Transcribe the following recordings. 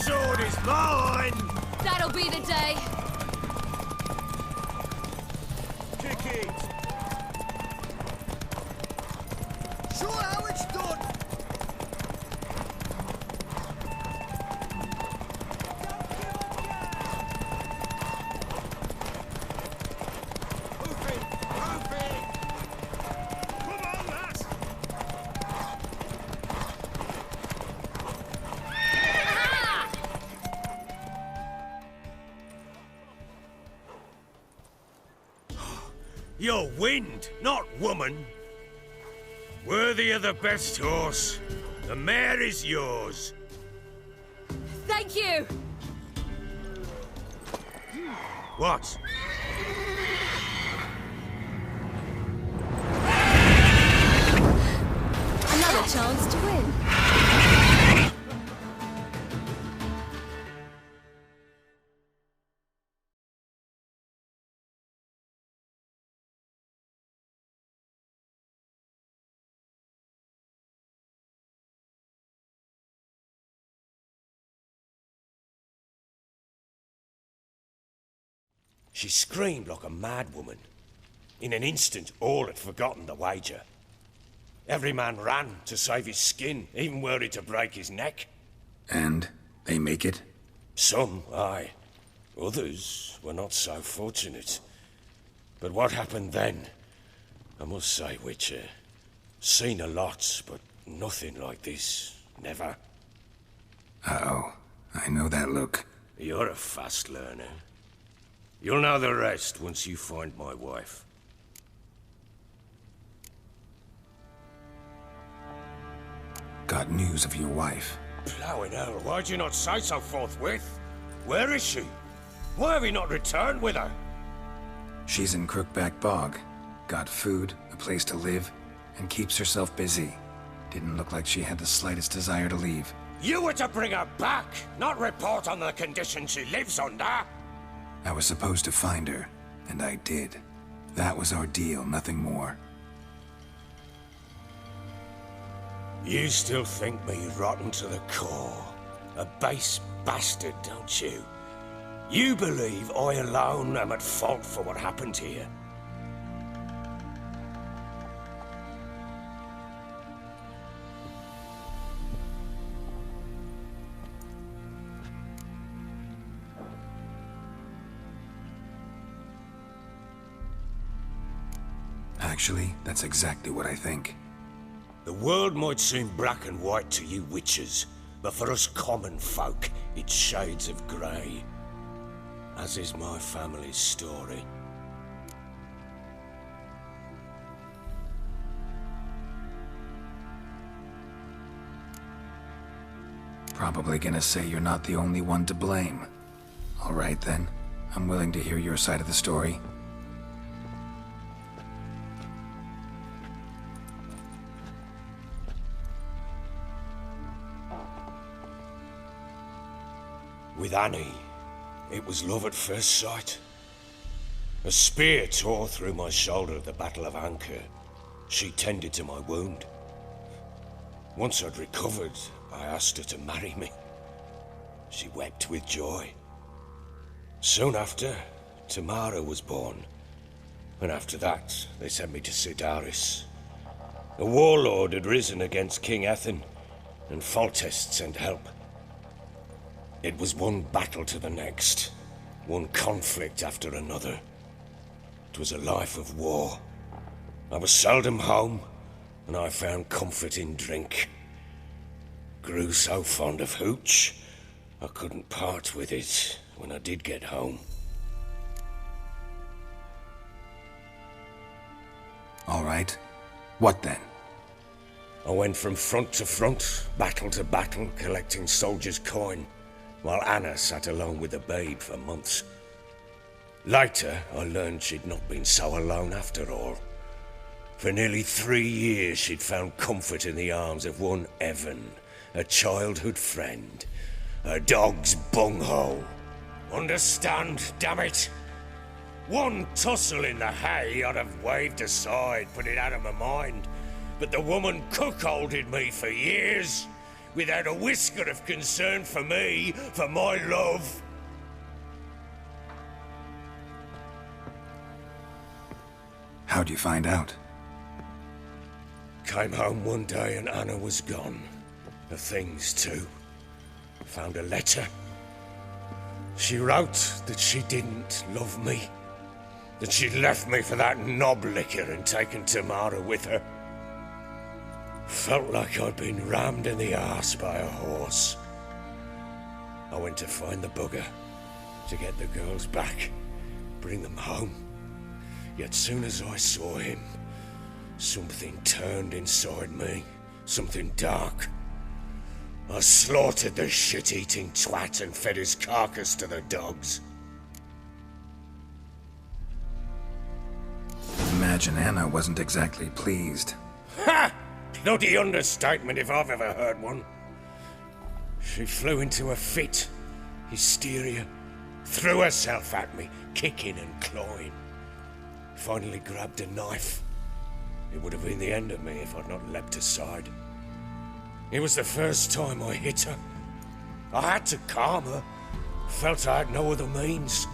sword is mine! That'll be the day. Kick it! Show how it's done! Move it! Move it! Come on, lass! You're wind, not woman. Worthy of the best horse. The mare is yours. Thank you. What? Another chance to win. She screamed like a mad woman. In an instant, all had forgotten the wager. Every man ran to save his skin, even worried to break his neck. And they make it? Some, aye. Others were not so fortunate. But what happened then? I must say, Witcher, seen a lot, but nothing like this. Never. Uh-oh. I know that look. You're a fast learner. You'll know the rest once you find my wife. Got news of your wife. Plowing hell, why'd you not say so forthwith? Where is she? Why have you not returned with her? She's in Crookback Bog. Got food, a place to live, and keeps herself busy. Didn't look like she had the slightest desire to leave. You were to bring her back, not report on the condition she lives under. I was supposed to find her, and I did. That was our deal, nothing more. You still think me rotten to the core. A base bastard, don't you? You believe I alone am at fault for what happened here. Actually, that's exactly what I think. The world might seem black and white to you witches, but for us common folk, it's shades of grey. As is my family's story. Probably gonna say you're not the only one to blame. All right then, I'm willing to hear your side of the story. With Annie, it was love at first sight. A spear tore through my shoulder at the Battle of Anchor. She tended to my wound. Once I'd recovered, I asked her to marry me. She wept with joy. Soon after, Tamara was born. And after that, they sent me to Sidaris. A warlord had risen against King Ethan, and Foltest sent help. It was one battle to the next, one conflict after another. It was a life of war. I was seldom home, and I found comfort in drink. Grew so fond of hooch, I couldn't part with it when I did get home. All right. What then? I went from front to front, battle to battle, collecting soldiers' coin, while Anna sat alone with the babe for months. Later, I learned she'd not been so alone after all. For nearly 3 years, she'd found comfort in the arms of one Evan, a childhood friend, a dog's bunghole. Understand, damn it? One tussle in the hay I'd have waved aside, put it out of my mind. But the woman cuckolded me for years. without a whisker of concern for me, for my love. How'd you find out? Came home one day and Anna was gone. The things too. Found a letter. She wrote that she didn't love me. That she'd left me for that knob licker and taken Tamara with her. Felt like I'd been rammed in the arse by a horse. I went to find the bugger, to get the girls back, bring them home. Yet soon as I saw him, something turned inside me, something dark. I slaughtered the shit-eating twat and fed his carcass to the dogs. Imagine Anna wasn't exactly pleased. Ha! Bloody understatement if I've ever heard one. She flew into a fit, hysteria, threw herself at me, kicking and clawing. Finally grabbed a knife. It would have been the end of me if I'd not leapt aside. It was the first time I hit her. I had to calm her. Felt I had no other means.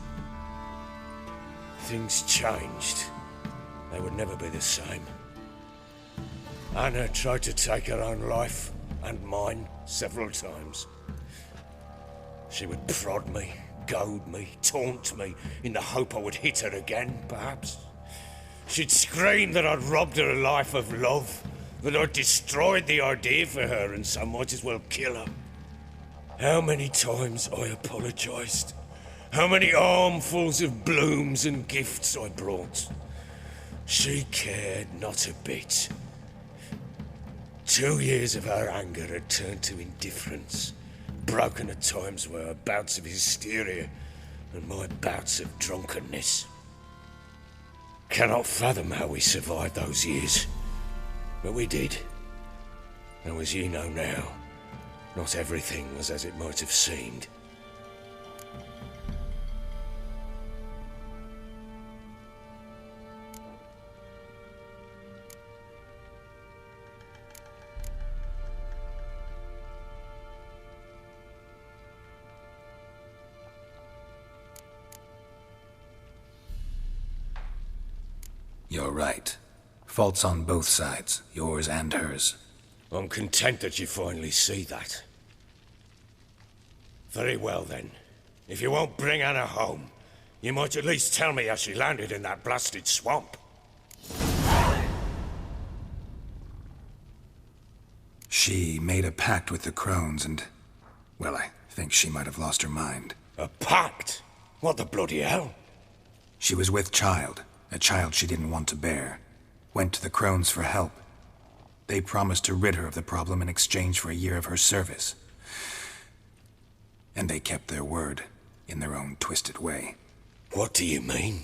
Things changed. They would never be the same. Anna tried to take her own life, and mine, several times. She would prod me, goad me, taunt me, in the hope I would hit her again, perhaps. She'd scream that I'd robbed her a life of love, that I'd destroyed the idea for her and so might as well kill her. How many times I apologized. How many armfuls of blooms and gifts I brought. She cared not a bit. 2 years of her anger had turned to indifference, broken at times were her bouts of hysteria and my bouts of drunkenness. Cannot fathom how we survived those years, but we did. And as you know now, not everything was as it might have seemed. You're right. Faults on both sides, yours and hers. I'm content that you finally see that. Very well then. If you won't bring Anna home, you might at least tell me how she landed in that blasted swamp. She made a pact with the crones and... well, I think she might have lost her mind. A pact? What the bloody hell? She was with child, a child she didn't want to bear. Went to the crones for help. They promised to rid her of the problem in exchange for a year of her service. And they kept their word, in their own twisted way. What do you mean?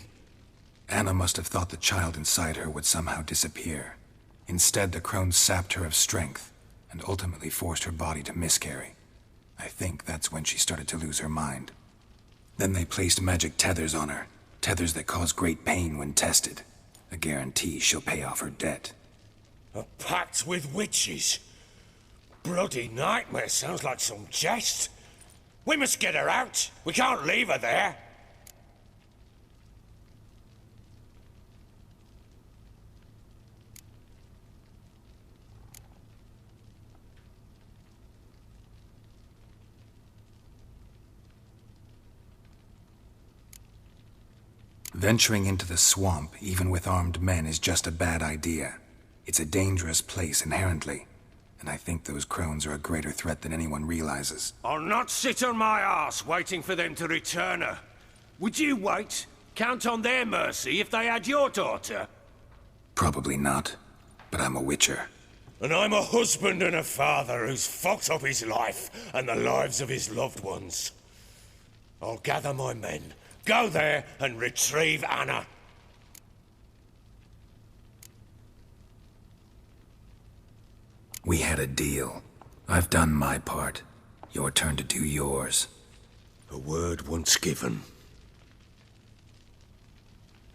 Anna must have thought the child inside her would somehow disappear. Instead, the crones sapped her of strength, and ultimately forced her body to miscarry. I think that's when she started to lose her mind. Then they placed magic tethers on her, tethers that cause great pain when tested. A guarantee she'll pay off her debt. A pact with witches? Bloody nightmare, sounds like some jest. We must get her out. We can't leave her there. Venturing into the swamp, even with armed men, is just a bad idea. It's a dangerous place inherently, and I think those crones are a greater threat than anyone realizes. I'll not sit on my arse waiting for them to return her. Would you wait? Count on their mercy if they had your daughter? Probably not, but I'm a witcher. And I'm a husband and a father who's fucked up his life and the lives of his loved ones. I'll gather my men, go there and retrieve Anna. We had a deal. I've done my part. Your turn to do yours. A word once given.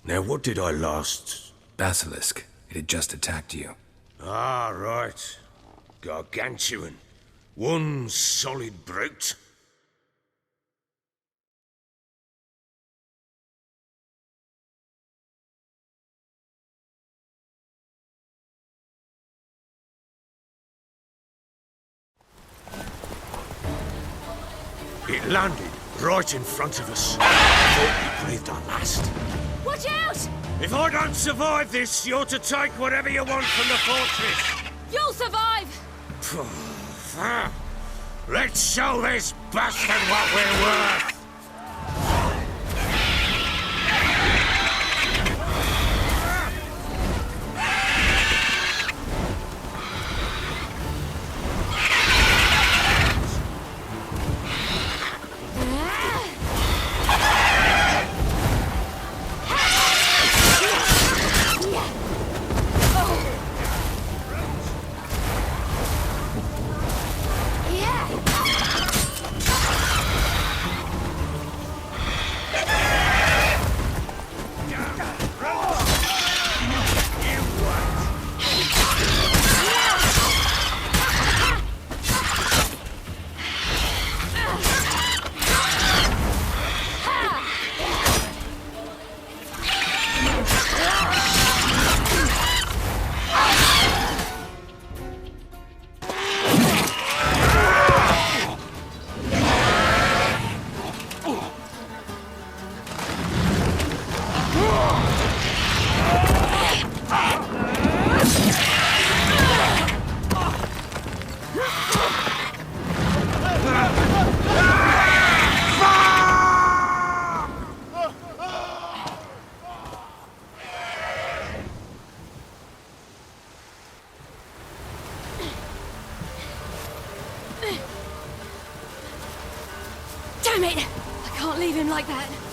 Now what did I last... Basilisk. It had just attacked you. Ah, right. Gargantuan. One solid brute. It landed right in front of us. Thought we breathed our last. Watch out! If I don't survive this, you're to take whatever you want from the fortress. You'll survive! Let's show this bastard what we're worth! Damn it! I can't leave him like that.